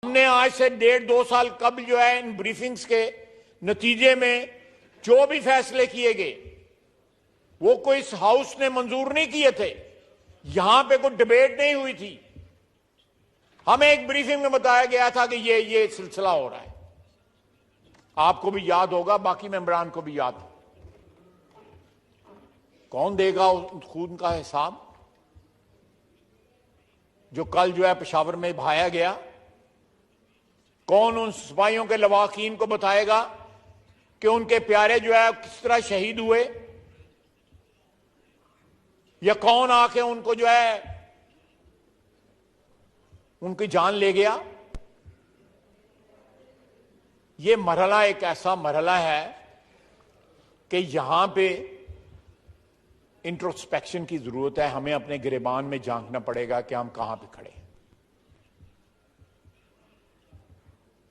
हमने आज से 1.5-2 साल कबल जो है इन ब्रीफिंग्स के नतीजे में जो भी फैसले किए गए वो कोई इस हाउस ने मंजूर नहीं किए थे। यहां पे कोई डिबेट नहीं हुई थी। हमें एक ब्रीफिंग में बताया गया था कि ये सिलसिला हो रहा है। आपको भी याद होगा, बाकी मेंबरान को भी याद हो। कौन देगा उस खून का हिसाब जो कल जो है पेशावर में बहाया गया? कौन उन सिपाहियों के लवाकीन को बताएगा कि उनके प्यारे जो है किस तरह शहीद हुए, या कौन आके उनको जो है उनकी जान ले गया? ये मरहला एक ऐसा मरहला है कि यहां पे इंट्रोस्पेक्शन की जरूरत है। हमें अपने गिरेबान में झांकना पड़ेगा कि हम कहां पे खड़े हैं।